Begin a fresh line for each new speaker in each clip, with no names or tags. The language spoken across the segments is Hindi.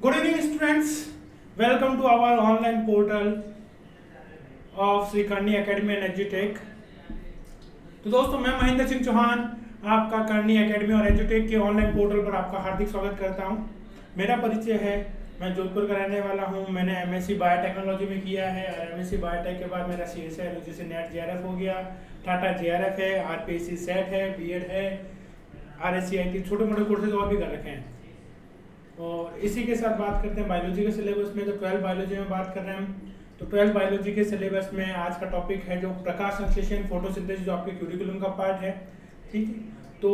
Good evening, students. Welcome to our online portal of Sri Karni Academy and EduTech. तो दोस्तों मैं महेंद्र सिंह चौहान आपका करनी एकेडमी और एजुटेक के ऑनलाइन पोर्टल पर आपका हार्दिक स्वागत करता हूं। मेरा परिचय है, मैं जोधपुर का रहने वाला हूं। मैंने एमएससी बायोटेक्नोलॉजी में किया है और एमएससी बायोटेक के बाद मेरा सीएसए यूजीसी नेट जेआरएफ हो गया, टाटा जेआरएफ है, आरपीएससी सेट है, बीएड है, आरएससीआईटी छोटे मोटे कोर्सेज और भी कर रखे हैं। और इसी के साथ बात करते हैं बायोलॉजी के सिलेबस में। तो 12 बायोलॉजी में बात कर रहे हैं हम। तो 12 बायोलॉजी के सिलेबस में आज का टॉपिक है जो प्रकाश संश्लेषण फोटोसिंथेसिस, जो आपके क्यूरिकुलम का पार्ट है। ठीक है, तो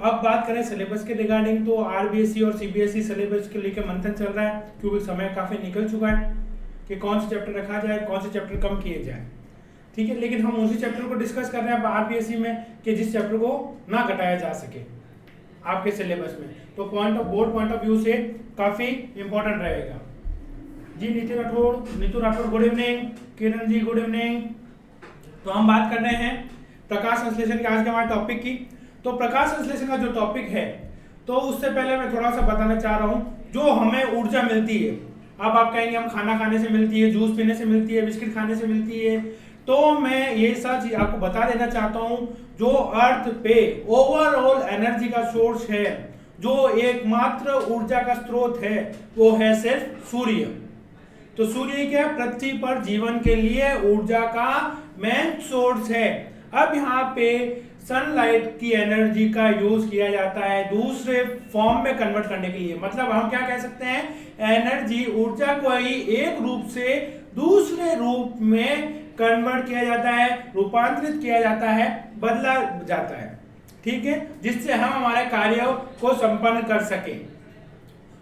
अब बात करें सिलेबस के रिगार्डिंग, तो आरबीएसई और सीबीएसई सिलेबस के लेकर मंथन चल रहा है, क्योंकि समय काफ़ी निकल चुका है कि कौन से चैप्टर रखा जाए, कौन से चैप्टर कम किए जाए। ठीक है, लेकिन हम उसी चैप्टर को डिस्कस कर रहे हैं आरबीएसई में कि जिस चैप्टर को ना घटाया जा सके आपके सिलेबस में। तो बोर्ड पॉइंट ऑफ व्यू से काफ़ी इंपॉर्टेंट रहेगा। जी Neetu Rathore good evening. Kiran ji good evening. तो हम बात कर रहे हैं प्रकाश संश्लेषण के आज के हमारे टॉपिक की। तो प्रकाश संश्लेषण का जो टॉपिक है, तो उससे पहले मैं थोड़ा सा बताना चाह रहा हूँ जो हमें ऊर्जा मिलती है। अब आप कहेंगे हम खाना खाने से मिलती है, जूस पीने से मिलती है, बिस्किट खाने से मिलती है, तो मैं ये सब चीज आपको बता देना चाहता हूँ। जो अर्थ पे ओवरऑल एनर्जी का सोर्स है, जो एकमात्र ऊर्जा का स्रोत है, वो है सिर्फ सूर्य। तो सूर्य क्या पृथ्वी पर जीवन के लिए ऊर्जा का मेन सोर्स है। अब यहाँ पे सनलाइट की एनर्जी का यूज किया जाता है दूसरे फॉर्म में कन्वर्ट करने के लिए। मतलब हम क्या कह सकते हैं, एनर्जी ऊर्जा को ही एक रूप से दूसरे रूप में कन्वर्ट किया जाता है, रूपांतरित किया जाता है, बदला जाता है। ठीक है, जिससे हम हमारे कार्यों को संपन्न कर सके।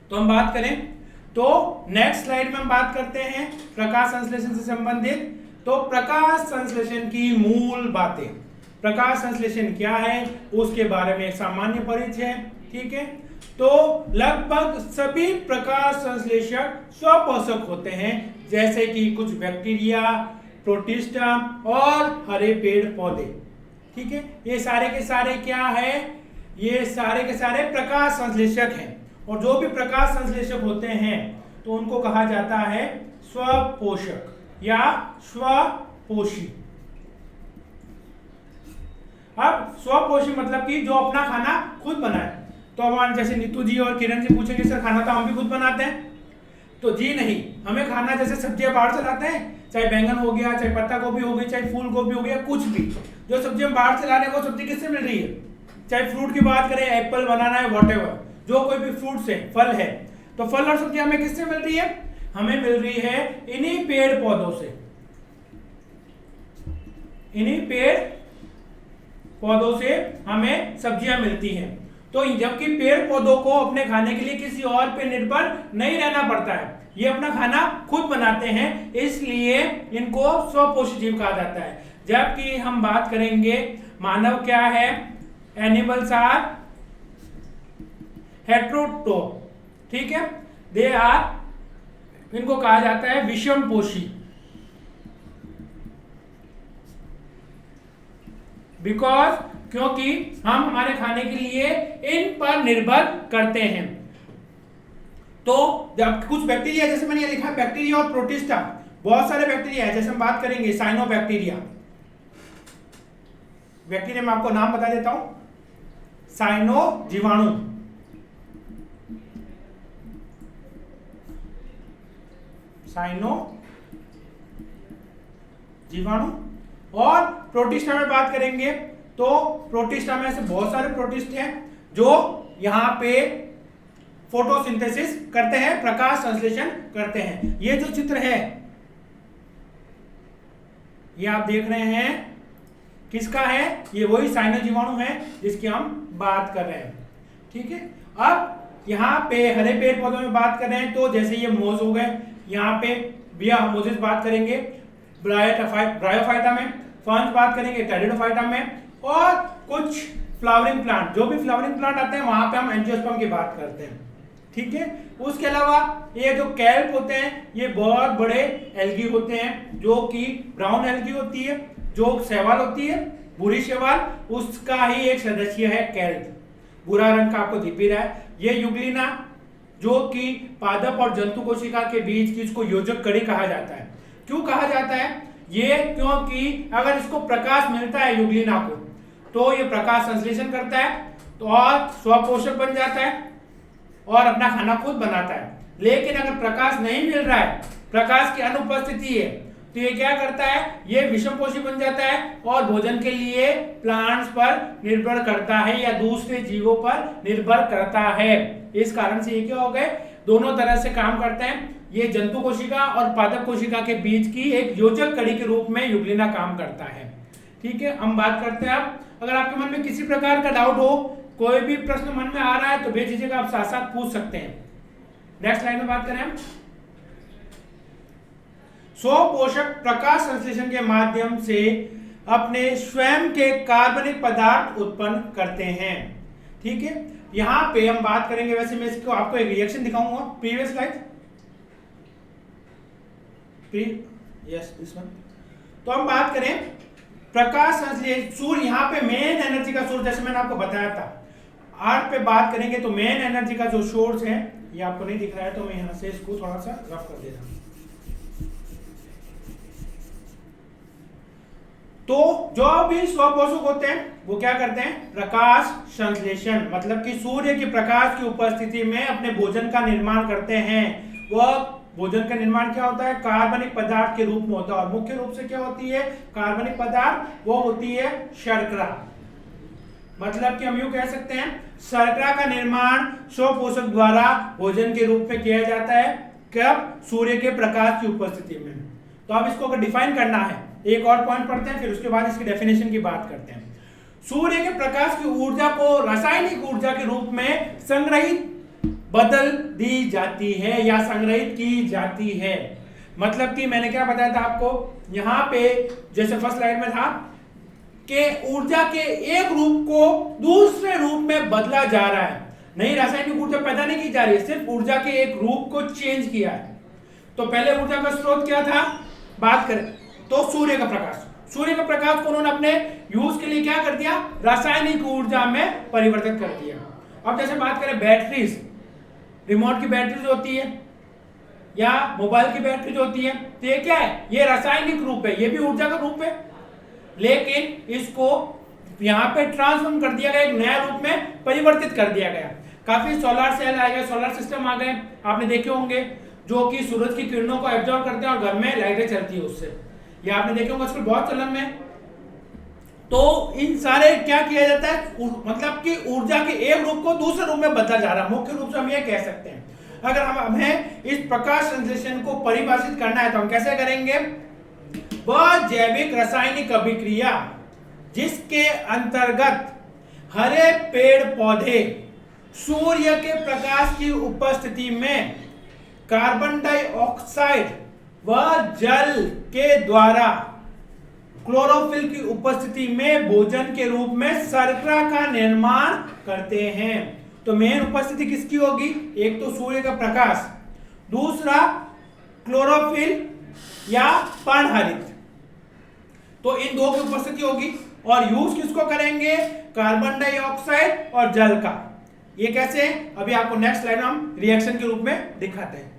तो हम बात करें तो नेक्स्ट स्लाइड में हम बात करते हैं प्रकाश संश्लेषण से संबंधित। तो प्रकाश संश्लेषण की मूल बातें, प्रकाश संश्लेषण क्या है उसके बारे में एक सामान्य परिचय है। ठीक है, तो लगभग सभी प्रकाश संश्लेषक स्वपोषक होते हैं, जैसे कि कुछ बैक्टीरिया, प्रोटिस्टा और हरे पेड़ पौधे। ठीक है, ये सारे के सारे क्या है, ये सारे के सारे प्रकाश संश्लेषक हैं। और जो भी प्रकाश संश्लेषक होते हैं तो उनको कहा जाता है स्वपोषक या स्वपोषी। अब स्वपोषी मतलब कि जो अपना खाना खुद बनाए। तो हमारे जैसे नीतू जी और किरण जी पूछेंगे सर खाना तो हम भी खुद बनाते हैं। तो जी नहीं, हमें खाना जैसे सब्जियां बाहर से लाते हैं, चाहे बैंगन हो गया, चाहे पत्ता गोभी हो गई, चाहे फूल गोभी हो गया, कुछ भी जो सब्जी हम बाहर से ला रहे हैं वो सब्जी किससे मिल रही है। चाहे फ्रूट की बात करें, एप्पल बनाना है, व्हाटएवर, जो कोई भी फ्रूट्स है, फल है, तो फल और सब्जी हमें किससे मिल रही है, हमें मिल रही है इन्हीं पेड़ पौधों से। इन्हीं पेड़ पौधों से हमें सब्जियां मिलती हैं। तो जबकि पेड़ पौधों को अपने खाने के लिए किसी और पे निर्भर नहीं रहना पड़ता है, ये अपना खाना खुद बनाते हैं, इसलिए इनको स्वपोषी जीव कहा जाता है। जबकि हम बात करेंगे मानव क्या है, एनिमल्स आर हेटेरोट्रोफ। ठीक है, दे आर, इनको कहा जाता है विषम पोषी, बिकॉज क्योंकि हम हमारे खाने के लिए इन पर निर्भर करते हैं। तो जब कुछ बैक्टीरिया, जैसे मैंने ये लिखा है बैक्टीरिया और प्रोटिस्टा, बहुत सारे बैक्टीरिया है। जैसे हम बात करेंगे साइनोबैक्टीरिया, बैक्टीरिया में आपको नाम बता देता हूं, साइनो जीवाणु, साइनो जीवाणु। और प्रोटिस्टा में बात करेंगे तो प्रोटिस्टा में से बहुत सारे प्रोटिस्ट हैं जो यहां पे फोटोसिंथेसिस करते हैं, प्रकाश संश्लेषण करते हैं। ये जो चित्र है ये आप देख रहे हैं किसका है, ये वही साइनो जीवाणु है जिसकी हम बात कर रहे हैं। ठीक है, अब यहाँ पे हरे पेड़ पौधों में बात कर रहे हैं, तो जैसे ये मोज हो गए, यहाँ पे बिया मोजेस बात करेंगे ब्रायोफाइटा में, फर्न्स बात करेंगे टेरिडोफाइटा में, और कुछ फ्लावरिंग प्लांट, जो भी फ्लावरिंग प्लांट आते हैं वहां पे हम एंजियोस्पर्म की बात करते हैं। ठीक है, उसके अलावा ये जो कैल्प होते हैं ये बहुत बड़े एल्गी होते हैं, जो कि ब्राउन एल्गी होती है, जो शैवाल होती है, भूरी शैवाल, उसका ही एक सदस्य है कैल्प। भूरा रंग का आपको दिख भी रहा है। ये युग्लिना जो कि पादप और जंतु कोशिका के बीच की इसको योजक कड़ी कहा जाता है। क्यों कहा जाता है ये? क्योंकि अगर इसको प्रकाश मिलता है यूग्लिना को, तो ये प्रकाश संश्लेषण करता है तो और स्वपोषक बन जाता है और अपना खाना खुद बनाता है। लेकिन अगर प्रकाश नहीं मिल रहा है, प्रकाश की अनुपस्थिति है, तो ये क्या करता है? ये विषमपोषी बन जाता है और भोजन के लिए प्लांट्स पर निर्भर करता है या दूसरे जीवों पर निर्भर करता है। इस कारण से ये क्या हो गए, दोनों तरह से काम करते हैं। ये जंतु कोशिका और पादप कोशिका के बीच की एक योजक कड़ी के रूप में यूग्लिना काम करता है। ठीक है, हम बात करते हैं अब, अगर आपके मन में किसी प्रकार का डाउट हो, कोई भी प्रश्न मन में आ रहा है तो बेझिझक आप साथ साथ पूछ सकते हैं। नेक्स्ट लाइन में बात करें हम, स्वपोषक प्रकाश संश्लेषण के माध्यम से अपने स्वयं के कार्बनिक पदार्थ उत्पन्न करते हैं। ठीक है, यहां पे हम बात करेंगे, वैसे मैं इसको आपको एक रिएक्शन दिखाऊंगा। Previous slide, yes this one. तो हम बात करें प्रकाश संश्लेषण, सूर्य यहाँ पे मेन एनर्जी का सोर्स, जैसे मैंने आपको बताया था। आर्ट पे बात करेंगे तो मेन एनर्जी का जो सोर्स है, ये आपको नहीं दिख रहा है तो मैं यहां से इसको थोड़ा सा रफ कर दे रहा हूं। तो जो भी स्वपोषक होते हैं वो क्या करते हैं? प्रकाश संश्लेषण, मतलब कि सूर्य के प्रकाश की उपस्थिति में अपने भोजन का निर्माण करते हैं। वह भोजन का निर्माण क्या होता है? कार्बनिक पदार्थ के रूप में होता है। और मुख्य रूप से क्या होती है कार्बनिक पदार्थ? वो होती है शर्करा। मतलब कि हम यूं कह सकते हैं शर्करा का निर्माण स्वपोषक द्वारा भोजन के रूप में किया जाता है। कब? सूर्य के प्रकाश की उपस्थिति में। तो अब इसको अगर डिफाइन करना है, एक और पॉइंट पढ़ते हैं, फिर उसके बाद इसकी डेफिनेशन की बात करते हैं। सूर्य के प्रकाश की ऊर्जा को रासायनिक ऊर्जा के रूप में संग्रहित बदल दी जाती है या संग्रहित की जाती है। मतलब कि मैंने क्या बताया था आपको, यहां पे जैसे फर्स्ट स्लाइड में था कि ऊर्जा के एक रूप को दूसरे रूप में बदला जा रहा है। नई रासायनिक ऊर्जा पैदा नहीं की जा रही है, सिर्फ ऊर्जा के एक रूप को चेंज किया है। तो पहले ऊर्जा का स्रोत क्या था, बात करें तो सूर्य का प्रकाश। सूर्य का प्रकाश को उन्होंने अपने यूज के लिए क्या कर दिया? रासायनिक ऊर्जा में परिवर्तित कर दिया। अब जैसे बात करें बैटरीज, रिमोट की बैटरीज होती है या मोबाइल की बैटरीज होती है, तो ये क्या है? ये रासायनिक रूप है, ये भी ऊर्जा का रूप है, लेकिन इसको यहाँ पे ट्रांसफॉर्म कर दिया गया, एक नया रूप में परिवर्तित कर दिया गया। काफी सोलर सेल आ गए, सोलर सिस्टम आ गए, आपने देखे होंगे, जो कि सूरज की किरणों को एब्जॉर्ब करते हैं और घर में लाइटें चलती है उससे। ये आपने देखे होंगे, आजकल बहुत चलन में। तो इन सारे क्या किया जाता है, मतलब कि ऊर्जा के एक रूप को दूसरे रूप में बदला जा रहा है। मुख्य रूप से हम ये कह सकते हैं। अगर हमें इस प्रकाश संश्लेषण को परिभाषित करना है तो हम कैसे करेंगे? वह जैविक रासायनिक अभिक्रिया जिसके अंतर्गत हरे पेड़ पौधे सूर्य के प्रकाश की उपस्थिति में कार्बन डाइऑक्साइड व जल के द्वारा क्लोरोफिल की उपस्थिति में भोजन के रूप में शर्करा का निर्माण करते हैं। तो मेन उपस्थिति किसकी होगी? एक तो सूर्य का प्रकाश, दूसरा क्लोरोफिल या पर्णहरित, तो इन दो की उपस्थिति होगी। और यूज किसको करेंगे? कार्बन डाइऑक्साइड और जल का। ये कैसे? अभी आपको नेक्स्ट स्लाइड में हम रिएक्शन के रूप में दिखाते हैं।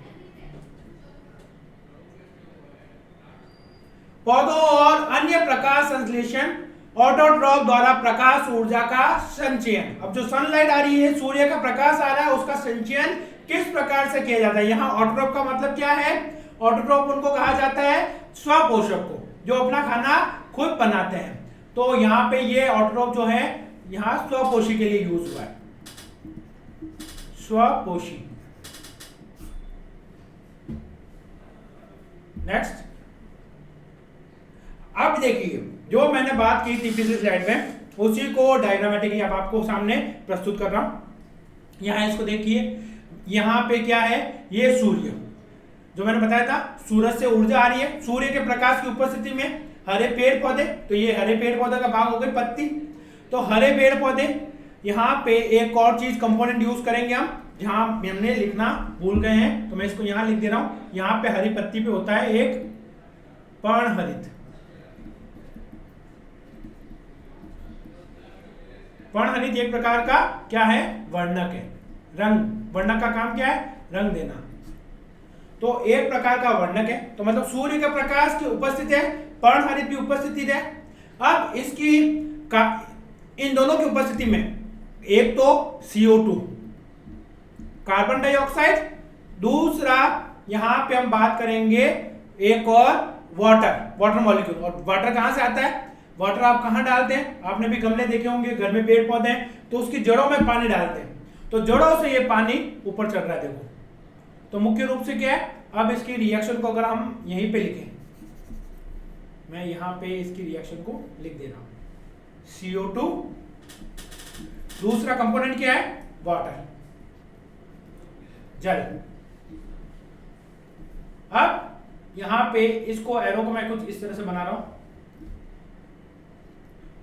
पौधों और अन्य प्रकाश संश्लेषण ऑटोट्रॉफ द्वारा प्रकाश ऊर्जा का संचयन। अब जो सनलाइट आ रही है, सूर्य का प्रकाश आ रहा है, उसका संचयन किस प्रकार से किया जाता है? यहाँ ऑटोट्रॉफ का मतलब क्या है? ऑटोट्रॉफ उनको कहा जाता है स्वपोषक को, जो अपना खाना खुद बनाते हैं। तो यहाँ पे ये ऑटोट्रॉफ जो है यहाँ स्वपोषी के लिए यूज हुआ है, स्वपोषी। नेक्स्ट, अब देखिए जो मैंने बात की थी पिछली स्लाइड में, उसी को डायग्रामेटिकली अब आपको सामने प्रस्तुत कर रहा हूं। यहां इसको देखिए, यहां पे क्या है? ये सूर्य, जो मैंने बताया था सूरज से ऊर्जा आ रही है। सूर्य के प्रकाश की उपस्थिति में हरे पेड़ पौधे, तो ये हरे पेड़ पौधे का भाग हो गई पत्ती। तो हरे पेड़ पौधे, यहाँ पे एक और चीज कंपोनेंट यूज करेंगे हम, जहां हमने लिखना भूल गए हैं, तो मैं इसको यहां लिख दे रहा हूं। यहाँ पे हरी पत्ती पे होता है एक पर्णहरित। पर्णहरित एक प्रकार का क्या है? वर्णक है। रंग, वर्णक का काम क्या है? रंग देना। तो एक प्रकार का वर्णक है, तो मतलब सूर्य के प्रकाश की उपस्थिति है, पर्णहरित भी उपस्थिति है। अब इसकी इन दोनों की उपस्थिति में एक तो CO2 कार्बन डाइऑक्साइड, दूसरा यहां पे हम बात करेंगे एक और वाटर मॉलिक्यूल। और वाटर कहां से आता है? वाटर आप कहां डालते हैं? आपने भी गमले देखे होंगे, घर में पेड़ पौधे हैं तो उसकी जड़ों में पानी डालते हैं, तो जड़ों से ये पानी ऊपर चढ़ रहा है, देखो। तो मुख्य रूप से क्या है? अब इसकी रिएक्शन को अगर हम यहीं पे लिखें, मैं यहां पे इसकी रिएक्शन को लिख दे रहा हूं, CO2, दूसरा कंपोनेंट क्या है? वाटर, जल। अब यहां पे इसको एरो को मैं कुछ इस तरह से बना रहा हूं।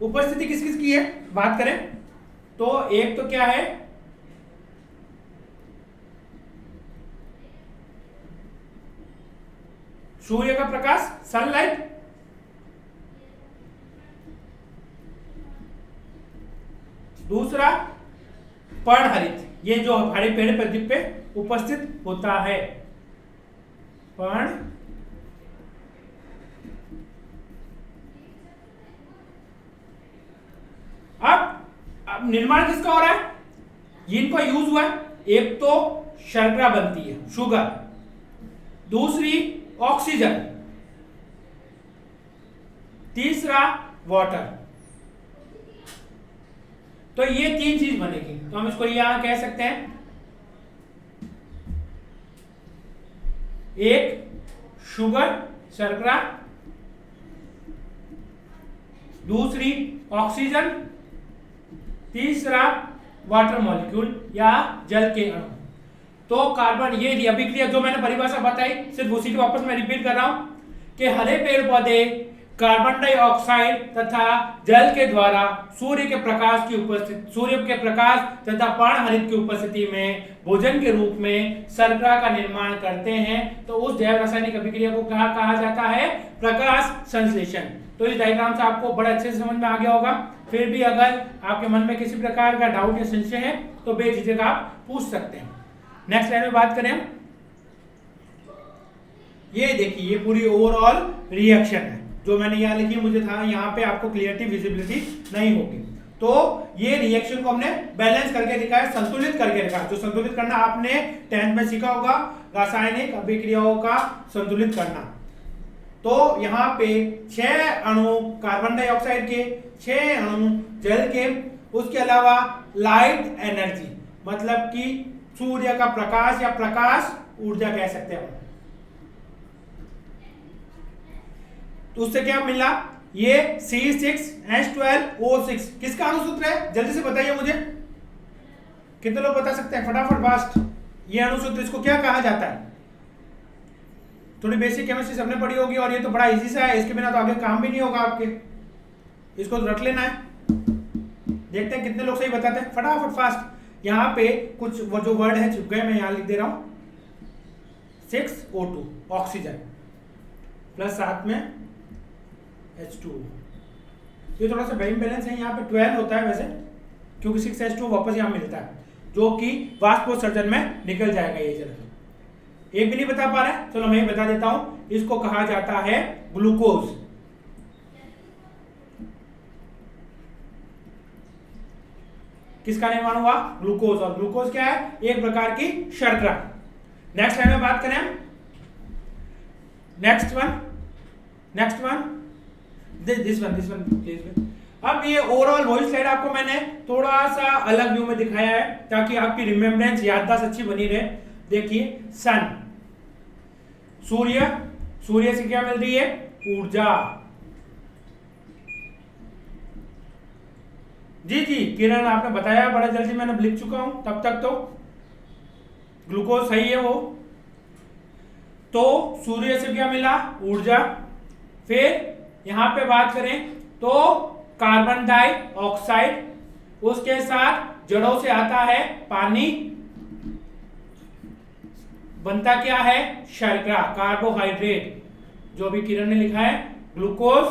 उपस्थिति किस किस की है बात करें तो एक तो क्या है? सूर्य का प्रकाश, सनलाइट, दूसरा पर्णहरित, ये जो हमारे पेड़ पौधे पे उपस्थित होता है, पर्ण। अब निर्माण किसका हो रहा है? इनका यूज हुआ है, एक तो शर्करा बनती है, शुगर, दूसरी ऑक्सीजन, तीसरा वाटर। तो ये तीन चीज बनेगी, तो हम इसको यहां कह सकते हैं एक शुगर, शर्करा, दूसरी ऑक्सीजन, तीसरा वाटर मॉलिक्यूल या जल के अणु। तो कार्बन, ये अभिक्रिया जो मैंने परिभाषा बताई सिर्फ उसी की वापस मैं रिपीट कर रहा हूं कि हरे पेड़ पौधे कार्बन डाइऑक्साइड तथा जल के द्वारा सूर्य के प्रकाश की उपस्थिति, सूर्य के प्रकाश तथा पर्णहरित की उपस्थिति में भोजन के रूप में शर्करा का निर्माण करते हैं। तो उस जैव रासायनिक अभिक्रिया को कहा जाता है प्रकाश संश्लेषण। तो इस डायग्राम से आपको बड़े अच्छे से समझ में आ गया होगा। फिर भी अगर आपके मन में किसी प्रकार का डाउट या संशय है तो बेझिझक आप पूछ सकते हैं। नेक्स्ट लाइन में बात करें, ये देखिए ये पूरी ओवरऑल रिएक्शन है जो मैंने यहाँ लिखी, मुझे था यहाँ पे आपको क्लियरिटी विजिबिलिटी नहीं होगी। तो ये रिएक्शन को हमने बैलेंस करके दिखाया, संतुलित करके दिखाया। जो संतुलित करना आपने 10th में सीखा होगा, रासायनिक अभिक्रियाओं का संतुलित करना। तो यहाँ पे 6 अणु कार्बन डाइऑक्साइड के, 6 अणु जल के, उसके अलावा लाइट एनर्जी मतलब कि सूर्य का प्रकाश या प्रकाश ऊर्जा कह सकते हैं। तो उससे क्या मिला? ये C6H12O6 किसका अणुसूत्र है? जल्दी से बताइए मुझे, कितने लोग बता सकते हैं? फटाफट फास्ट। ये अणुसूत्र, इसको क्या कहा जाता है? थोड़ी बेसिक केमिस्ट्री सबने पढ़ी होगी और ये तो बड़ा इजी सा है, इसके बिना तो आगे काम भी नहीं होगा आपके, इसको तो रट लेना है। देखते हैं कितने लोग सही बताते हैं, फटाफट फास्ट। यहाँ पे कुछ वो जो वर्ड है चुप गए, मैं यहाँ लिख दे रहा हूं 6O2 ऑक्सीजन प्लस साथ में H2। ये थोड़ा सा बैलेंस है, यहाँ पे 12 होता है वैसे, क्योंकि 6H2 वापस यहाँ मिलता है जो कि वाष्पोत्सर्जन में निकल जाएगा। ये जल एक भी नहीं बता पा रहा है, चलो मैं बता देता हूं, इसको कहा जाता है ग्लूकोज। किसका निर्माण हुआ? ग्लूकोज। और ग्लूकोज क्या है? एक प्रकार की शर्करा। नेक्स्ट लाइन में बात करें, next one this one please. अब ये ओवरऑल वही स्लाइड आपको मैंने थोड़ा सा अलग व्यू में दिखाया है ताकि आपकी रिमेम्बरेंस, याददाश्त अच्छी बनी रहे। देखिए सन, सूर्य से क्या मिल रही है? ऊर्जा। जी किरण आपने बताया, बड़ा जल्दी मैंने लिख चुका हूं, तब तक तो ग्लूकोज सही है वो। तो सूर्य से क्या मिला? ऊर्जा। फिर यहां पे बात करें तो कार्बन डाइऑक्साइड, उसके साथ जड़ों से आता है पानी, बनता क्या है? शर्करा, कार्बोहाइड्रेट, जो भी किरण ने लिखा है ग्लूकोज।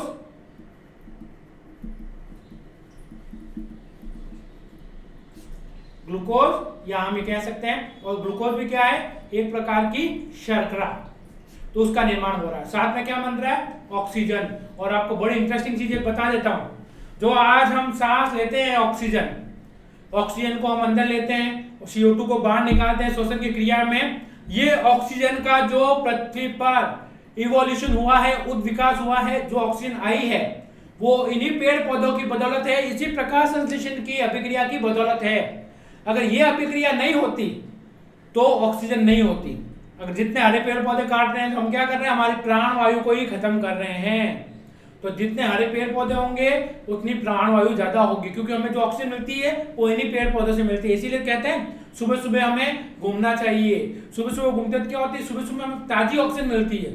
ग्लूकोज या हम ये कह सकते हैं, और ग्लूकोज भी क्या है, एक प्रकार की शर्करा, तो उसका निर्माण हो रहा है। साथ में क्या बन रहा है, ऑक्सीजन। और आपको बड़ी इंटरेस्टिंग चीज बता देता हूं, जो आज हम सांस लेते हैं ऑक्सीजन, ऑक्सीजन को हम अंदर लेते हैं, CO2 को बाहर निकालते हैं श्वसन की क्रिया में, ये ऑक्सीजन का जो पृथ्वी पर इवोल्यूशन हुआ है, विकास हुआ है, जो ऑक्सीजन आई है वो इन्हीं पेड़ पौधों की बदौलत है, इसी प्रकाश संश्लेषण की अभिक्रिया की बदौलत है। अगर ये अभिक्रिया नहीं होती तो ऑक्सीजन नहीं होती। अगर जितने हरे पेड़ पौधे काट रहे हैं तो हम क्या कर रहे हैं, हमारी प्राण वायु को ही खत्म कर रहे हैं। तो जितने हरे पेड़ पौधे होंगे उतनी प्राण वायु ज्यादा होगी, क्योंकि हमें जो ऑक्सीजन मिलती है वो इन्हीं पेड़ पौधों से मिलती है। इसीलिए कहते हैं सुबह सुबह हमें घूमना चाहिए। सुबह सुबह घूमते क्या होती है, सुबह सुबह हमें ताजी ऑक्सीजन मिलती है।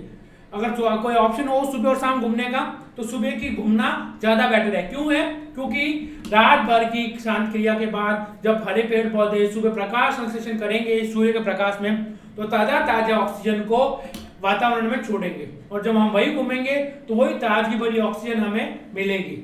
अगर कोई ऑप्शन हो सुबह और शाम घूमने का, तो सुबह की घूमना ज्यादा बेटर है। क्यों है, क्योंकि रात भर की शांत क्रिया के बाद जब हरे पेड़ पौधे सुबह प्रकाश संश्लेषण करेंगे सूर्य के प्रकाश में, तो ताजा ऑक्सीजन को वातावरण में छोड़ेंगे, और जब हम वही घूमेंगे तो वही ताजगी भरी ऑक्सीजन हमें मिलेगी।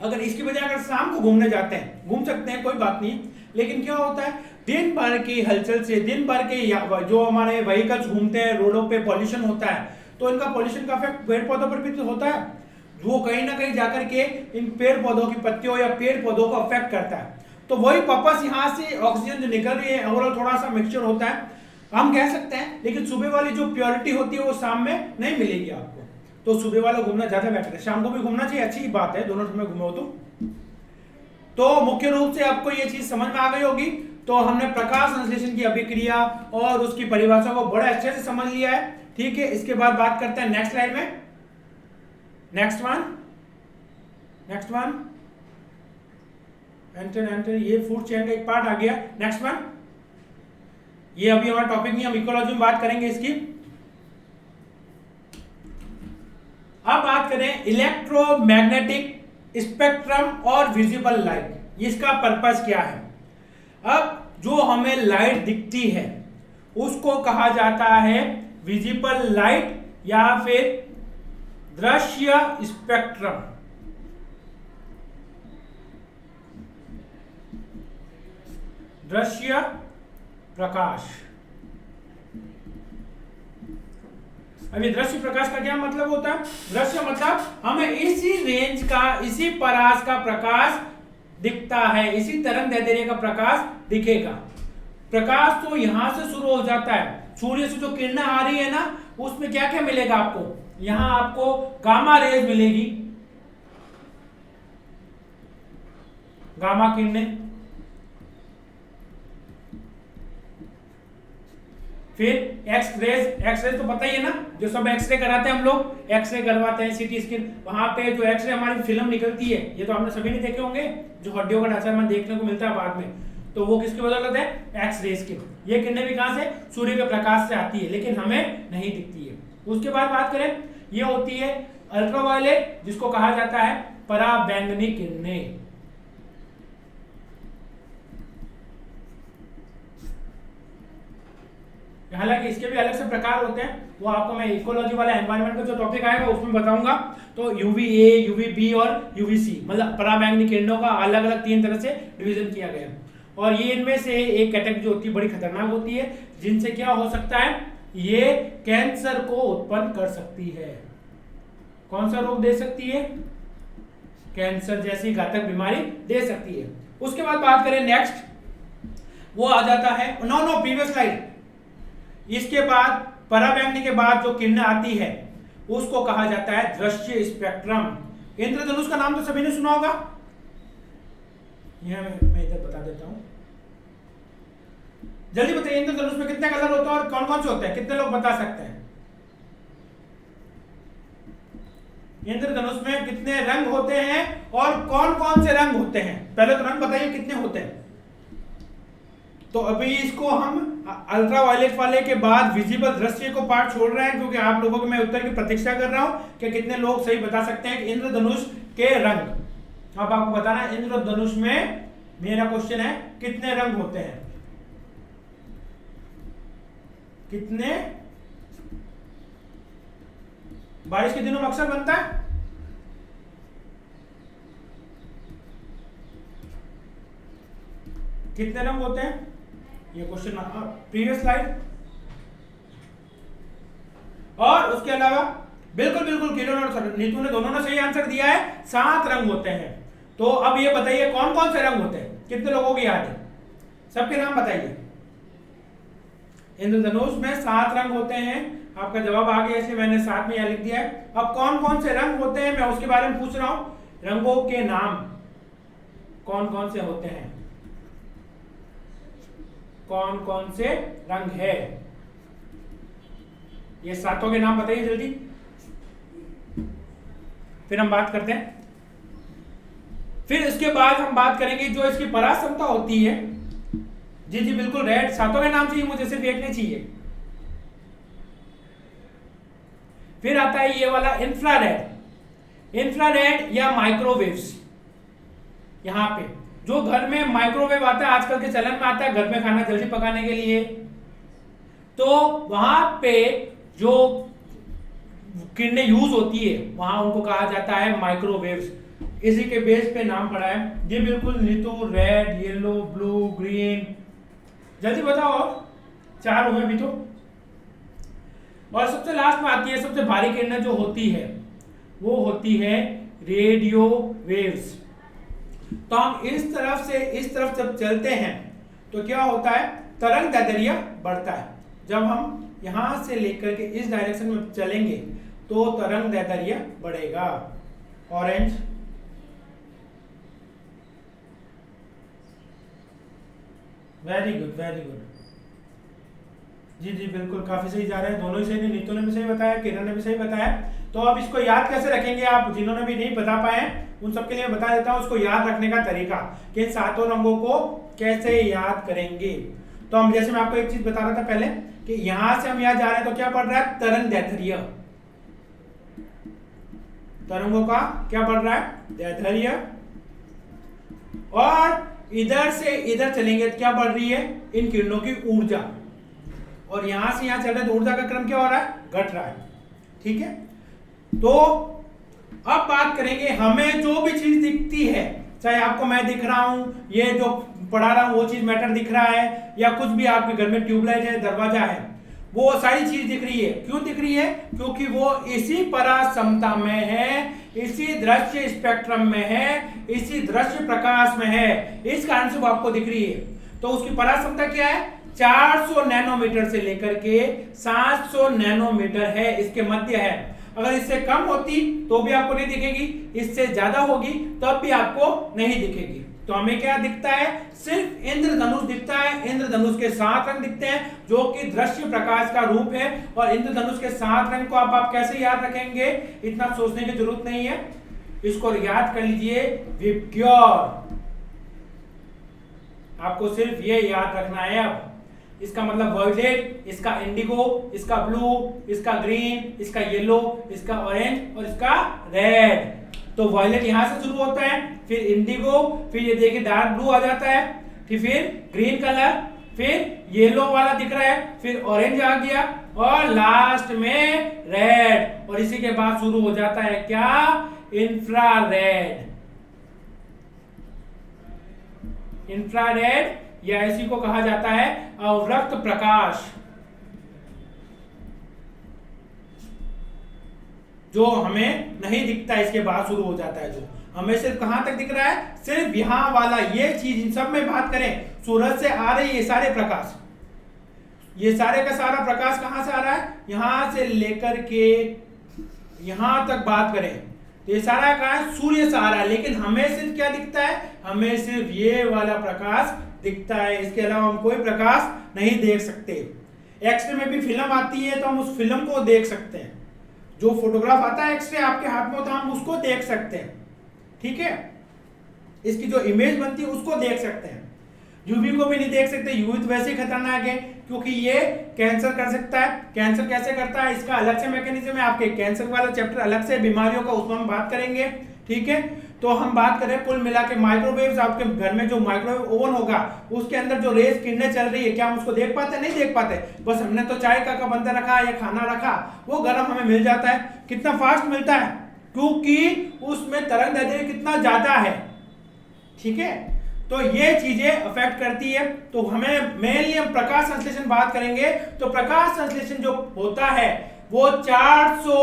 अगर इसकी बजाय अगर शाम को घूमने जाते हैं, घूम सकते हैं, कोई बात नहीं, लेकिन क्या होता है, दिन भर की हलचल से, दिन भर के जो हमारे व्हीकल्स घूमते हैं रोडों पे, पॉल्यूशन होता है, तो इनका पॉल्यूशन का इफेक्ट पेड़ पौधों पर भी तो होता है। वो कहीं ना कहीं जाकर के इन पेड़ पौधों की पत्तियों या पेड़ पौधों को अफेक्ट करता है। तो वही पर्पस यहाँ से ऑक्सीजन जो निकल रही है, ओवरऑल थोड़ा सा मिक्सचर होता है हम कह सकते हैं, लेकिन सुबह वाली जो प्योरिटी होती है वो शाम में नहीं मिलेगी आपको। तो सुबह वाला घूमना ज्यादा बेटर है। शाम को भी घूमना चाहिए, अच्छी बात है, दोनों समय घूमे हो तो मुख्य रूप से आपको ये चीज समझ में आ गई होगी। तो हमने प्रकाश संश्लेषण की अभिक्रिया और उसकी परिभाषा को बड़े अच्छे से समझ लिया है। ठीक है, इसके बाद बात करते हैं नेक्स्ट स्लाइड में। नेक्स्ट वन एंटर ये फूड चेन का एक पार्ट आ गया। नेक्स्ट वन, ये अभी हमारा टॉपिक नहीं, हम इकोलॉजी में बात करेंगे इसकी। अब बात करें इलेक्ट्रोमैग्नेटिक स्पेक्ट्रम और विजिबल लाइट, इसका पर्पस क्या है। अब जो हमें लाइट दिखती है उसको कहा जाता है विजिबल लाइट या फिर दृश्य स्पेक्ट्रम। दृश्य प्रकाश। अभी दृश्य प्रकाश का क्या मतलब होता है, दृश्य मतलब हमें इसी रेंज का, इसी परास का प्रकाश दिखता है, इसी तरंग दैर्ध्य का प्रकाश दिखेगा। प्रकाश तो यहां से शुरू हो जाता है, सूर्य से जो किरणें आ रही है ना, उसमें क्या क्या मिलेगा आपको, यहां आपको गामा रेज मिलेगी, गामा किरणें। फिर एक्सरे तो पता ही है ना, जो सब एक्सरे कराते हैं हम लोग, एक्सरे करवाते हैं, सीटी स्कैन, वहां पे जो एक्सरे हमारी फिल्म निकलती है, ये तो आपने सभी ने देखे होंगे, जो हड्डियों का ढांचा हमें देखने को मिलता है बाद में, तो वो किसकी बदौलत है, एक्सरेज की। ये किरणें भी कहां से, सूर्य के प्रकाश से आती है, लेकिन हमें नहीं दिखती है। उसके बाद बात करें, ये होती है अल्ट्रावायलेट, जिसको कहा जाता है पराबैंगनी किरणें। हालांकि इसके भी अलग से प्रकार होते हैं, वो आपको मैं इकोलॉजी वाला एनवायरनमेंट का जो टॉपिक आएगा उसमें बताऊंगा। तो UVA, UVB और UVC, मतलब पराबैंगनी किरणों का अलग अलग 3 तरह से डिवीजन किया गया। और ये इनमें से एक कैटेगरी जो होती है बड़ी खतरनाक होती है, जिनसे क्या हो सकता है, ये कैंसर को उत्पन्न कर सकती है। कौन सा रोग दे सकती है, कैंसर जैसी घातक बीमारी दे सकती है। उसके बाद बात करें नेक्स्ट, वो आ जाता है, नो प्रीवियस स्लाइड, इसके बाद पराबैंगनी के बाद जो किरणें आती है उसको कहा जाता है दृश्य स्पेक्ट्रम। इंद्रधनुष का नाम तो सभी ने सुना होगा, यह मैं इधर बता देता हूं, जल्दी बताइए इंद्रधनुष में कितने कलर होते हैं और कौन कौन से होते हैं, कितने लोग बता सकते हैं। इंद्रधनुष में कितने रंग होते हैं और कौन कौन से रंग होते हैं, पहले तो रंग बताइए कितने होते हैं। तो अभी इसको हम अल्ट्रावायलेट वाले के बाद विजिबल दृश्य को पार्ट छोड़ रहे हैं, क्योंकि आप लोगों को मैं उत्तर की प्रतीक्षा कर रहा हूं कि कितने लोग सही बता सकते हैं कि इंद्रधनुष के रंग। अब आपको बताना है इंद्रधनुष में, मेरा क्वेश्चन है कितने रंग होते हैं, कितने, बारिश के दिनों में अक्सर बनता है, कितने रंग होते हैं? ये क्वेश्चन प्रीवियस स्लाइड। और उसके अलावा बिल्कुल बिल्कुल किरण और नीतू ने दोनों ने सही आंसर दिया है, 7 रंग होते हैं। तो अब ये बताइए कौन कौन से रंग होते हैं, कितने लोगों की याद है? सबके नाम बताइए। इंद्रधनुष में 7 रंग होते हैं। आपका जवाब आ गया, इसलिए मैंने 7 में यहां लिख दिया है। अब कौन कौन से रंग होते हैं मैं उसके बारे में पूछ रहा हूं। रंगों के नाम कौन कौन से होते हैं? कौन कौन से रंग है? ये 7 के नाम बताइए जल्दी, फिर हम बात करते हैं। फिर इसके बाद हम बात करेंगे जो इसकी पराक्षमता होती है। जी जी बिल्कुल, रेड 7 के नाम चाहिए मुझे, सिर्फ एक नहीं चाहिए। फिर आता है ये वाला इंफ्रारेड। इंफ्रारेड या माइक्रोवेव्स। यहां पे जो घर में माइक्रोवेव आता है, आजकल के चलन में आता है घर में खाना जल्दी पकाने के लिए, तो वहां पे जो किरणें यूज होती है वहां उनको कहा जाता है माइक्रोवेव्स। इसी के बेस पे नाम पड़ा है। जी बिल्कुल Neetu, red, yellow, blue, green, जल्दी बताओ, 4 हुए अभी तो। और सबसे लास्ट में आती है सबसे भारी किरणें जो होती है, वो होती है रेडियो वेव्स। तो हम इस तरफ से इस तरफ जब चलते हैं तो क्या होता है, तरंग दैर्ध्य बढ़ता है। जब हम यहां से लेकर के इस डायरेक्शन में चलेंगे तो तरंग दैर्ध्य बढ़ेगा। Orange, very good very good. जी जी बिल्कुल, काफी सही जा रहे हैं, दोनों ही सही, नीतू ने भी सही बताया, किरण ने भी सही बताया। तो अब इसको याद कैसे रखेंगे आप, जिन्होंने भी नहीं बता पाए उन सबके लिए बता देता हूं उसको याद रखने का तरीका, कि 7 रंगों को कैसे याद करेंगे। तो हम जैसे मैं आपको एक चीज बता रहा था पहले, कि यहां से हम यहां जा रहे हैं तो क्या पढ़ रहा है, तरंग दैर्ध्य। तरंगों का क्या पढ़ रहा है, दैर्ध्य। और इधर से इधर चलेंगे तो क्या बढ़ रही है, इन किरणों की ऊर्जा। और यहां से यहां चल रहे हैं तो ऊर्जा का क्रम क्या हो रहा है, घट रहा है। ठीक है, तो अब बात करेंगे, हमें जो भी चीज दिखती है, चाहे आपको मैं दिख रहा हूं, ये जो पढ़ा रहा हूं वो चीज मैटर दिख रहा है, या कुछ भी आपके घर में ट्यूबलाइट है, दरवाजा है, वो सारी चीज दिख रही है। क्यों दिख रही है, क्योंकि वो इसी पराक्षमता में है, इसी दृश्य स्पेक्ट्रम में है, इसी दृश्य प्रकाश में है, इस कारण से वो आपको दिख रही है। तो उसकी पराक्षमता क्या है, 400 नैनोमीटर से लेकर के 700 नैनोमीटर है, इसके मध्य है। अगर इससे कम होती तो भी आपको नहीं दिखेगी, इससे ज्यादा होगी तब भी आपको नहीं दिखेगी। तो हमें क्या दिखता है, सिर्फ इंद्रधनुष दिखता है। इंद्रधनुष के 7 रंग दिखते हैं जो कि दृश्य प्रकाश का रूप है। और इंद्रधनुष के 7 रंग को आप कैसे याद रखेंगे, इतना सोचने की जरूरत नहीं है, इसको याद कर लीजिए विबग्योर। आपको सिर्फ ये याद रखना है। अब इसका मतलब वायलेट, इसका इंडिगो, इसका ब्लू, इसका ग्रीन, इसका येलो, इसका ऑरेंज और इसका रेड। तो वायलेट यहां से शुरू होता है, फिर इंडिगो, फिर ये देखिए डार्क ब्लू आ जाता है, फिर ग्रीन कलर, फिर येलो वाला दिख रहा है, फिर ऑरेंज आ गया और लास्ट में रेड। और इसी के बाद शुरू हो जाता है क्या, इंफ्रारेड। इंफ्रारेड या इसी को कहा जाता है अवरक्त प्रकाश, जो हमें नहीं दिखता, इसके बाद शुरू हो जाता है। जो हमें सिर्फ कहां तक दिख रहा है, सिर्फ यहां वाला ये चीज। इन सब में बात करें, सूरज से आ रही ये सारे प्रकाश, ये सारे का सारा प्रकाश कहां से आ रहा है, यहां से लेकर के यहां तक बात करें तो ये सारा कहां है, सूर्य से आ रहा है। लेकिन हमें सिर्फ क्या दिखता है, हमें सिर्फ ये वाला प्रकाश दिखता है, इसके अलावा हम कोई प्रकाश नहीं देख सकते। एक्सरे में भी फिल्म आती है तो हम उस फिल्म को देख सकते हैं, जो फोटोग्राफ आता है एक्सरे आपके हाथ में होता है, हम उसको देख सकते हैं। ठीक है, इसकी जो इमेज बनती है उसको देख सकते हैं। यूवी को भी नहीं देख सकते, यूवी तो वैसे ही खतरनाक है क्योंकि ये कैंसर कर सकता है। कैंसर कैसे करता है, इसका अलग से मैकेनिज्म है, आपके कैंसर वाला चैप्टर अलग से बीमारियों का, उसमें हम बात करेंगे। ठीक है, तो हम बात करें कुल मिला के माइक्रोवेव्स। आपके घर में जो माइक्रोवेव ओवन होगा उसके अंदर जो रेस किरणें चल रही है, क्या हम उसको देख पाते, नहीं देख पाते। बस हमने तो चाय का बंदा रखा या खाना रखा, वो गर्म हमें मिल जाता है। कितना फास्ट मिलता है, क्योंकि उसमें तरंग दैर्ध्य कितना ज्यादा है। ठीक है, तो ये चीजें अफेक्ट करती है। तो हमें मेनली हम प्रकाश संश्लेषण बात करेंगे, तो प्रकाश संश्लेषण जो होता है वो 400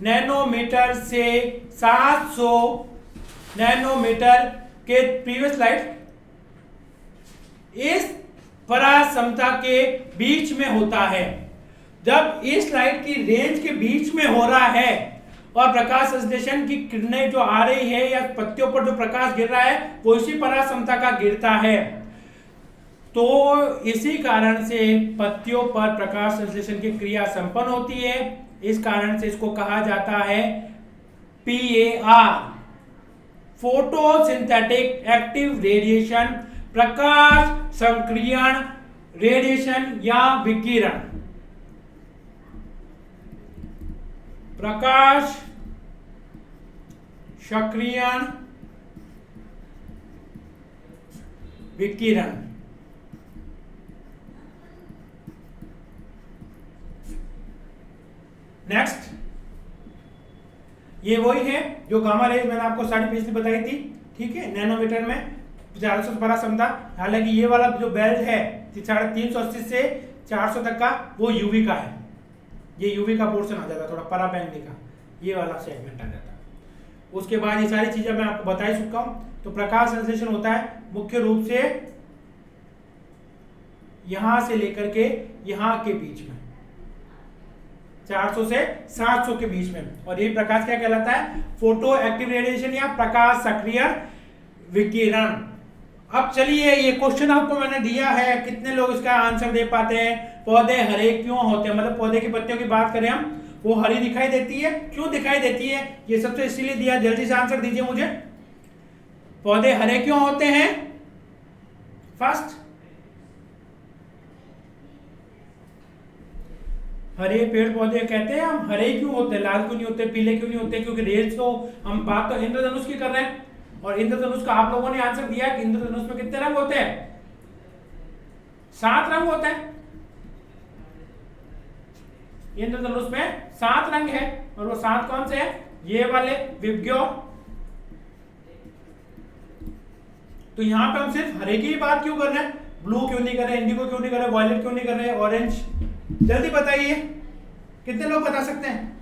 नैनोमीटर से 700 नैनोमीटर के प्रीवियस स्लाइड इस परासमता के बीच में होता है। जब इस लाइट की रेंज के बीच में हो रहा है और प्रकाश संश्लेषण की किरणें जो आ रही है या पत्तियों पर जो प्रकाश गिर रहा है वो इसी परासमता का गिरता है, तो इसी कारण से पत्तियों पर प्रकाश संश्लेषण की क्रिया संपन्न होती है। इस कारण से इसको कहा जाता है PAR, फोटोसिंथेटिक एक्टिव रेडिएशन, प्रकाश संक्रियण रेडिएशन या विकिरण। प्रकाश सक्रियण विकिरण। नेक्स्ट, ये वही है जो गामा रेज मैंने आपको सारी पिछली बताई थी, ठीक है, नैनोमीटर में 400 परासमता। हालांकि ये वाला जो बेल्ट है 380 से 400 तक का वो यूवी का है, ये यूवी का पोर्शन आ जाता है, थोड़ा परा बैंगनी का ये वाला सेगमेंट आ जाता है। उसके बाद ये सारी चीजें मैं आपको बता ही चुका हूं। तो प्रकाश संश्लेषण होता है मुख्य रूप से यहां से लेकर के यहां के बीच में, 400 से 700 के बीच में। और ये प्रकाश क्या कहलाता है? फोटो एक्टिव रेडिएशन या प्रकाश सक्रियण विकिरण। अब चलिए, ये क्वेश्चन आपको मैंने दिया है, कितने लोग इसका आंसर दे पाते हैं? पौधे हरे क्यों होते हैं, मतलब पौधे की पत्तियों की बात करें हम, वो हरी दिखाई देती है। क्यों दिखाई देती है? ये सबसे इसीलिए दिया, जल्दी से आंसर दीजिए मुझे। पौधे हरे क्यों होते हैं? फर्स्ट, हरे पेड़ पौधे कहते हैं हम हरे क्यों होते हैं, लाल क्यों नहीं होते, पीले क्यों नहीं होते? क्योंकि रेज तो हम बात तो इंद्रधनुष की कर रहे हैं, और इंद्रधनुष का आप लोगों ने आंसर दिया कि इंद्रधनुष में कितने रंग होते हैं? 7 रंग होते हैं। इंद्रधनुष में 7 रंग है, और वो 7 कौन से हैं? ये वाले विबग्यो। तो यहां पे हम सिर्फ हरे की बात क्यों कर रहे हैं? ब्लू क्यों नहीं कर रहे, इंडिगो क्यों नहीं कर रहे, वायलेट क्यों नहीं कर रहे, ऑरेंज? जल्दी बताइए, कितने लोग बता सकते हैं?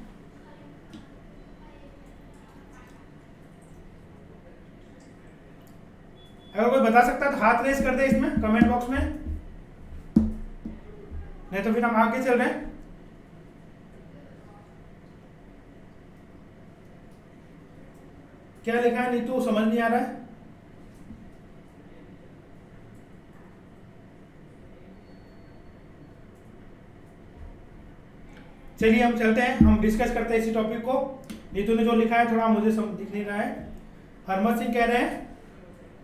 अगर कोई बता सकता है तो हाथ रेस कर दे इसमें कमेंट बॉक्स में, नहीं तो फिर हम आगे चल रहे हैं। क्या लिखा है नीतू, समझ नहीं आ रहा है? चलिए हम चलते हैं, हम डिस्कस करते हैं इसी टॉपिक को। नीतू ने जो लिखा है थोड़ा मुझे दिख नहीं रहा है। हरमत सिंह कह रहे हैं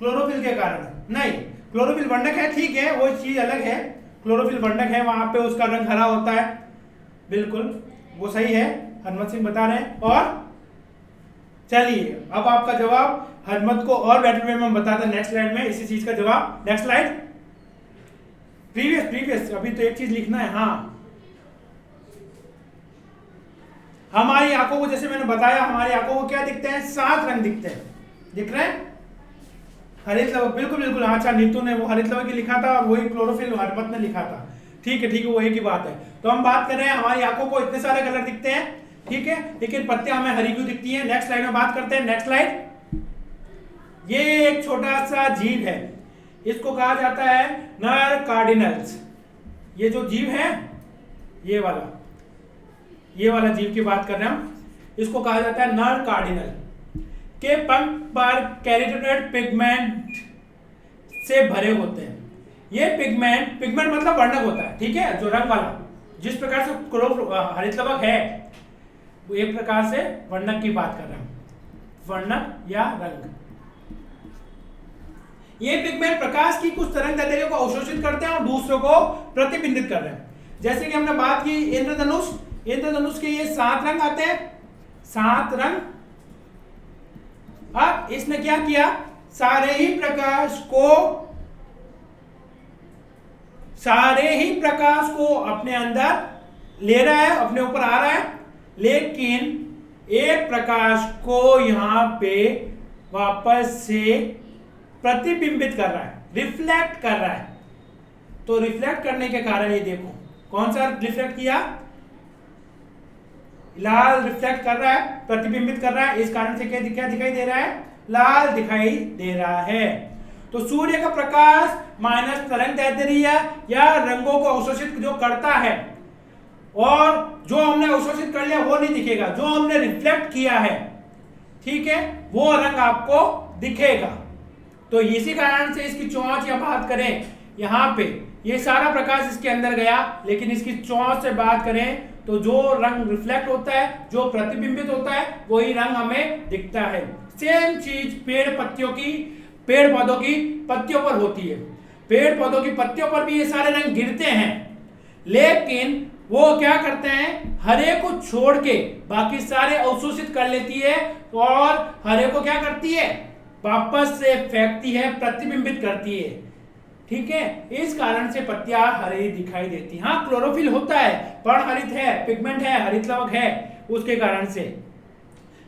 क्लोरोफिल के कारण। नहीं, क्लोरोफिल वर्णक है, ठीक है, वो चीज अलग है। क्लोरोफिल वर्णक है, वहां पे उसका रंग हरा होता है, बिल्कुल वो सही है, हरमत सिंह बता रहे हैं। और चलिए अब आपका जवाब हरमत को और बेटर वे में हम बताते हैं नेक्स्ट स्लाइड में इसी चीज का जवाब। नेक्स्ट स्लाइड, प्रीवियस अभी तो एक चीज लिखना है। हाँ, हमारी आंखों को, जैसे मैंने बताया, हमारी आंखों को क्या दिखते हैं? 7 रंग दिखते हैं, दिख रहे हैं? हरित लवक, बिल्कुल बिल्कुल। अच्छा, नीतू ने वो हरित लवक ही लिखा था और वही क्लोरोफिल हरमत ने लिखा था, ठीक है ठीक है, वो एक ही बात है। तो हम बात कर रहे हैं हमारी आंखों को इतने सारे कलर दिखते हैं, ठीक है, लेकिन पत्तियां हमें हरी क्यों दिखती हैं? नेक्स्ट स्लाइड में बात करते हैं। नेक्स्ट स्लाइड, ये एक छोटा सा जीव है, इसको कहा जाता है नर कार्डिनल्स। ये जो जीव है, ये वाला जीव की बात कर रहे हैं हम, इसको कहा जाता है नर कार्डिनल। के पंख पर कैरोटीनॉइड पिगमेंट से भरे होते हैं। ये पिगमेंट मतलब वर्णक होता है, ठीक है, जो रंग वाला, जिस प्रकार से हरित लवक है, वो एक प्रकार से वर्णक की बात कर रहे हैं, वर्णक या रंग। ये पिगमेंट प्रकाश की कुछ तरंगदैर्ध्य को अवशोषित करते हैं और दूसरों को प्रतिबिंबित कर रहे हैं। जैसे कि हमने बात की इंद्रधनुष के ये 7 रंग आते हैं, 7 रंग। अब इसने क्या किया? सारे ही प्रकाश को अपने अंदर ले रहा है, अपने ऊपर आ रहा है, लेकिन एक प्रकाश को यहां पे वापस से प्रतिबिंबित कर रहा है, रिफ्लेक्ट कर रहा है। तो रिफ्लेक्ट करने के कारण ये देखो कौन सा रिफ्लेक्ट किया, लाल रिफ्लेक्ट कर रहा है, प्रतिबिंबित कर रहा है, इस कारण से क्या दिखाई दे रहा है, लाल दिखाई दे रहा है। तो सूर्य का प्रकाश माइनस तरंग दैर्ध्य या रंगों को अवशोषित जो करता है, और जो हमने अवशोषित कर लिया वो नहीं दिखेगा, जो हमने रिफ्लेक्ट किया है, ठीक है, वो रंग आपको दिखेगा। तो इसी कारण से इसकी चोंच या बात करें यहां पे, ये सारा प्रकाश इसके अंदर गया, लेकिन इसकी चोंच से बात करें तो जो रंग रिफ्लेक्ट होता है, जो प्रतिबिंबित होता है, वही रंग हमें दिखता है। सेम चीज पेड़ पौधों की पत्तियों पर होती है। पेड़ पौधों की पत्तियों पर भी ये सारे रंग गिरते हैं, लेकिन वो क्या करते हैं, हरे को छोड़ के बाकी सारे अवशोषित कर लेती है, और हरे को क्या करती है, वापस से फेंकती है, प्रतिबिंबित करती है। ठीक है, इस कारण से पत्तियां हरी दिखाई देती हैं। हाँ, क्लोरोफिल होता है, पर्णहरित है, पिगमेंट है, हरित लवक है, उसके कारण से,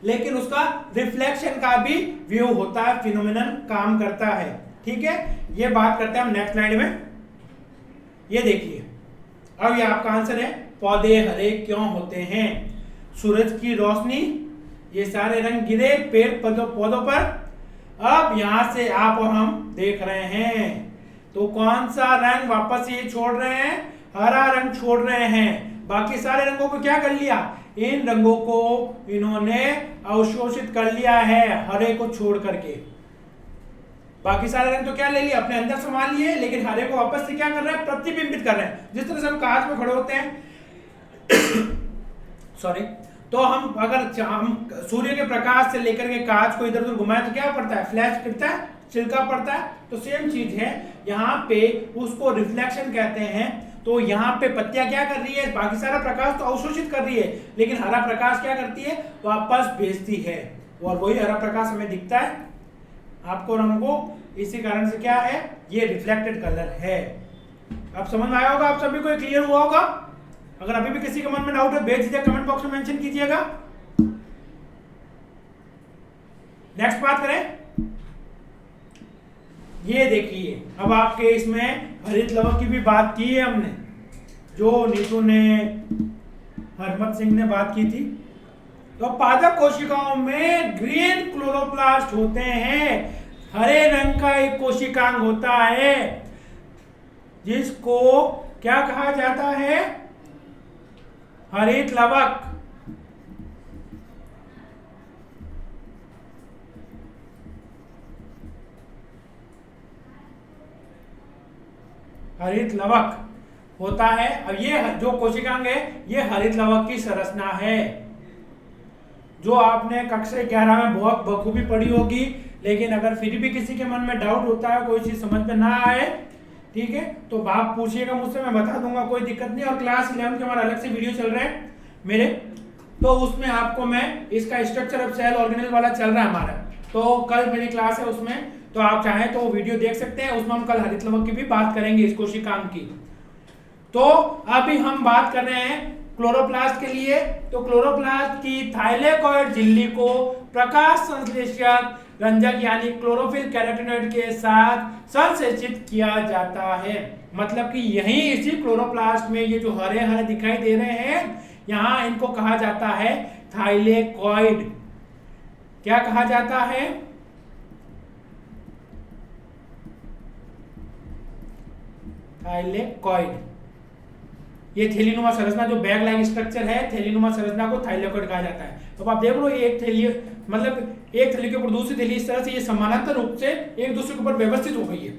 लेकिन उसका रिफ्लेक्शन का भी व्यू होता है, फिनोमिनन काम करता है। ठीक है, ये बात करते हैं हम नेक्स्ट स्लाइड में। ये देखिए, अब ये आपका आंसर है, पौधे हरे क्यों होते हैं। सूरज की रोशनी, ये सारे रंग गिरे पेड़ पौधों पर। अब यहां से आप और हम देख रहे हैं, तो कौन सा रंग वापस ये छोड़ रहे हैं, हरा रंग छोड़ रहे हैं। बाकी सारे रंगों को क्या कर लिया, इन रंगों को इन्होंने अवशोषित कर लिया है, हरे को छोड़ करके। बाकी सारे रंग तो क्या ले लिए, अपने अंदर संभाल लिए, लेकिन हरे को वापस से क्या कर रहे हैं, प्रतिबिंबित कर रहे हैं। जिस तरह से हम कांच में खड़े होते हैं सॉरी, तो हम अगर हम सूर्य के प्रकाश से लेकर के कांच को इधर उधर घुमाए तो क्या पड़ता है, फ्लैश करता है, छिलका पड़ता है। तो सेम चीज है यहाँ पे, उसको रिफ्लेक्शन कहते हैं। तो यहाँ पे पत्तियां क्या कर रही है, बाकी सारा प्रकाश तो अवशोषित कर रही है, लेकिन हरा प्रकाश क्या करती है, वापस भेजती है, और वही हरा प्रकाश हमें दिखता है आपको और हमको। इसी कारण से क्या है, ये रिफ्लेक्टेड कलर है। अब समझ में आया होगा, आप सभी को क्लियर हुआ होगा। अगर अभी भी किसी के मन में डाउट है, बेझिझक कमेंट बॉक्स में मेंशन कीजिएगा। नेक्स्ट बात करें, ये देखिए, अब आपके इसमें हरित लवक की भी बात की है हमने, जो नीतू ने, हरमत सिंह ने बात की थी। तो पादप कोशिकाओं में ग्रीन क्लोरोप्लास्ट होते हैं, हरे रंग का एक कोशिकांग होता है, जिसको क्या कहा जाता है, हरित लवक। हरित लवक होता है। अब ये जो कोशिकांग है, ये हरित लवक की संरचना है, जो आपने कक्षा 11 में बहुत बखूबी पढ़ी होगी। लेकिन अगर फिर भी किसी के मन में डाउट होता है, कोई चीज समझ में ना आए, ठीक है, तो आप पूछिएगा मुझसे, मैं बता दूंगा, कोई दिक्कत नहीं। और क्लास 11 के हमारा अलग से वीडियो चल रहे हैं मेरे, तो उसमें आपको मैं इसका स्ट्रक्चर ऑफ सेल ऑर्गेनेल वाला चल रहा है हमारा, तो कल मेरी क्लास है उसमें, तो आप चाहें तो वीडियो देख सकते हैं। उसमें हम कल हरित लवक की भी बात करेंगे, इस कोशिकांग की। तो अभी हम बात कर रहे हैं क्लोरोप्लास्ट के लिए। तो क्लोरोप्लास्ट की थाइलेकॉइड झिल्ली को प्रकाश संश्लेषक रंजक यानी क्लोरोफिल कैरोटीनॉइड के साथ संसेचित किया जाता है। मतलब कि यही इसी क्लोरोप्लास्ट में ये जो हरे हरे दिखाई दे रहे हैं, यहाँ इनको कहा जाता है थाइलेकॉइड। क्या कहा जाता है, थाइलेकॉइड। ये थैलीनुमा संरचना, जो बैग लाइक स्ट्रक्चर है, थैलीनुमा संरचना को थाइलेकॉइड कहा जाता है। तो आप देख लो, एक थैली, मतलब एक थैली के ऊपर दूसरी थैली, इस तरह से ये समानांतर रूप से एक दूसरे के ऊपर व्यवस्थित हो गई है।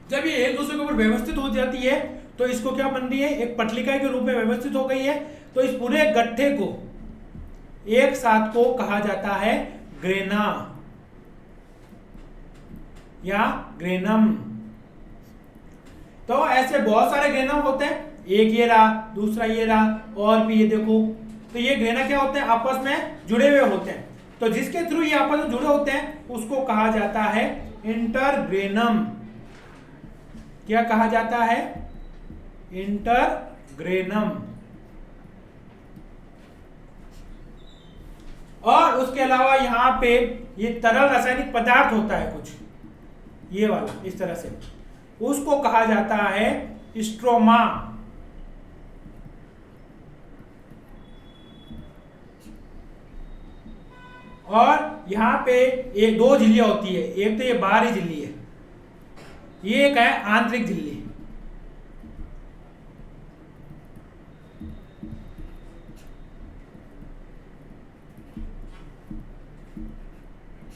जब ये एक दूसरे के ऊपर व्यवस्थित हो जाती है, तो इसको क्या बन रही है, एक पटलिका के रूप में व्यवस्थित हो गई है। तो इस पूरे गट्ठे को, एक साथ को कहा जाता है ग्रेना या ग्रेनम। तो ऐसे बहुत सारे ग्रेनम होते हैं, एक ये रहा, दूसरा ये रहा, और भी ये देखो। तो ये ग्रेना क्या होते हैं, आपस में जुड़े हुए होते हैं। तो जिसके थ्रू ये आपस में जुड़े होते हैं, उसको कहा जाता है इंटरग्रेनम। क्या कहा जाता है, इंटरग्रेनम। और उसके अलावा यहाँ पे ये तरल रासायनिक पदार्थ होता है कुछ, ये वाला इस तरह से, उसको कहा जाता है स्ट्रोमा। और यहाँ पे एक दो झिल्लियां होती है, एक तो ये बाहरी झिल्ली है, ये एक है आंतरिक झिल्ली।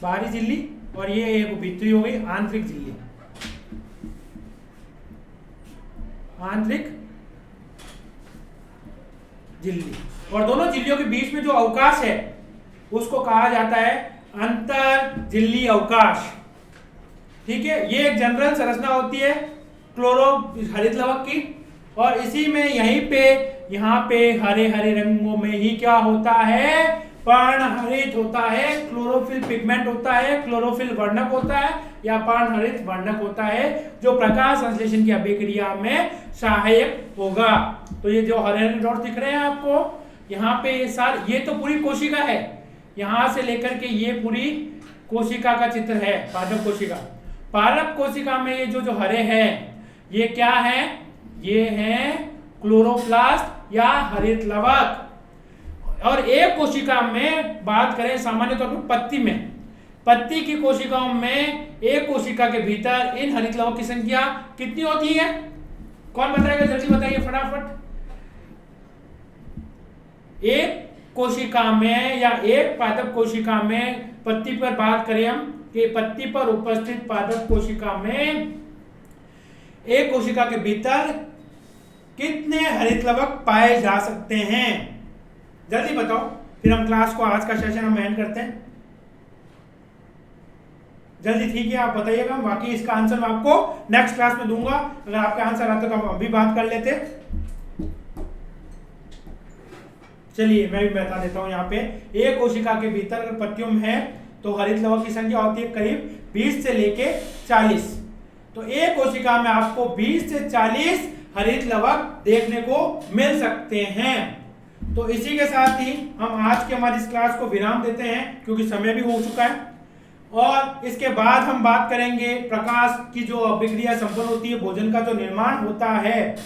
बाहरी झिल्ली और ये एक भीतरी हो गई आंतरिक झिल्ली। आंतरिक झिल्ली, और दोनों झिल्लियों के बीच में जो अवकाश है उसको कहा जाता है अंतर झिल्ली अवकाश। ठीक है, ये एक जनरल संरचना होती है क्लोरो हरित लवक की, और इसी में यहीं पे यहाँ पे हरे हरे रंगों में ही क्या होता है, पर्णहरित होता है, क्लोरोफिल पिगमेंट होता है, क्लोरोफिल वर्णक होता है या पर्णहरित वर्णक होता है, जो प्रकाश संश्लेषण की अभिक्रिया में सहायक होगा। तो ये जो हरे हरे डॉट दिख रहे हैं आपको यहाँ पे, ये तो पूरी कोशिका है, यहां से लेकर के ये पूरी कोशिका का चित्र है, पादप कोशिका। पादप कोशिका में ये जो हरे हैं ये क्या है, ये हैं क्लोरोप्लास्ट या हरित लवक। और एक कोशिका में बात करें सामान्य तौर पर पत्ती में, पत्ती की कोशिकाओं में एक कोशिका के भीतर इन हरित लवक की संख्या कितनी होती है, कौन बताएगा, जल्दी बताइए फटाफट। एक कोशिका में या एक पादप कोशिका में, पत्ती पर बात करें हम कि पत्ती पर उपस्थित पादप कोशिका में एक कोशिका के भीतर कितने हरित लवक पाए जा सकते हैं, जल्दी बताओ, फिर हम क्लास को, आज का सेशन हम एंड करते हैं। जल्दी, ठीक है, आप बताइएगा, बाकी इसका आंसर मैं आपको नेक्स्ट क्लास में दूंगा। अगर आपके आंसर आते तो हम अभी बात कर लेते। चलिए मैं भी बता देता हूं, यहाँ पे एक कोशिका के भीतर अगर पत्तियों में है तो हरित लवक की संख्या होती है करीब 20 से लेके 40। तो एक कोशिका में आपको 20 से 40 हरित लवक देखने को मिल सकते हैं। तो इसी के साथ ही हम आज की हमारी इस क्लास को विराम देते हैं, क्योंकि समय भी हो चुका है। और इसके बाद हम बात करेंगे प्रकाश की जो अभिक्रिया संपन्न होती है, भोजन का जो निर्माण होता है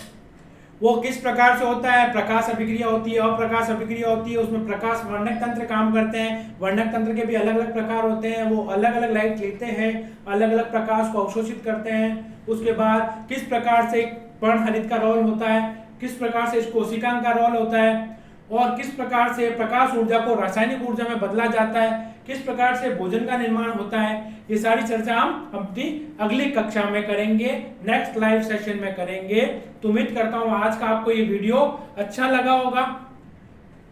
वो किस प्रकार से होता है। प्रकाश अभिक्रिया होती है, अप्रकाश अभिक्रिया होती है, उसमें प्रकाश वर्णक तंत्र काम करते हैं। वर्णक तंत्र के भी अलग अलग प्रकार होते हैं, वो अलग अलग लाइट लेते हैं, अलग अलग प्रकाश को अवशोषित करते हैं। उसके बाद किस प्रकार से पर्णहरित का रोल होता है, किस प्रकार से इस कोशिकांग का रोल होता है, और किस प्रकार से प्रकाश ऊर्जा को रासायनिक ऊर्जा में बदला जाता है, किस प्रकार से भोजन का निर्माण होता है, ये सारी चर्चा हम अपनी अगली कक्षा में करेंगे, नेक्स्ट लाइव सेशन में करेंगे। तो उम्मीद करता हूँ आज का आपको ये वीडियो अच्छा लगा होगा।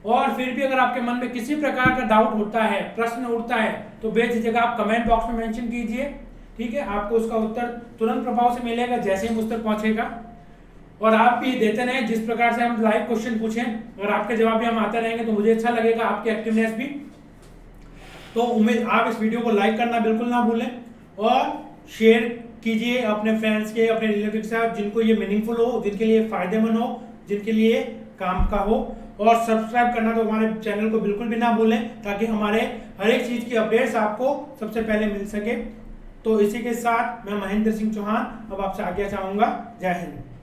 और फिर भी अगर आपके मन में किसी प्रकार का डाउट होता है, प्रश्न उठता है, तो बेझिझक आप कमेंट बॉक्स में मेंशन कीजिए। ठीक है, आपको उसका उत्तर तुरंत प्रभाव से मिलेगा जैसे ही मुझ तक पहुंचेगा। और आप भी देते रहें, जिस प्रकार से हम लाइव क्वेश्चन पूछें और आपके जवाब भी हम आते रहेंगे तो मुझे अच्छा लगेगा, आपकी एक्टिवनेस भी। तो उम्मीद, आप इस वीडियो को लाइक करना बिल्कुल ना भूलें और शेयर कीजिए अपने फ्रेंड्स के, अपने रिलेटिव के साथ, जिनको ये मीनिंगफुल हो, जिनके लिए फायदेमंद हो, जिनके लिए काम का हो। और सब्सक्राइब करना तो हमारे चैनल को बिल्कुल भी ना भूलें, ताकि हमारे हर एक चीज की अपडेट्स आपको सबसे पहले मिल सके। तो इसी के साथ मैं महेंद्र सिंह चौहान अब आपसे आज्ञा चाहूंगा। जय हिंद।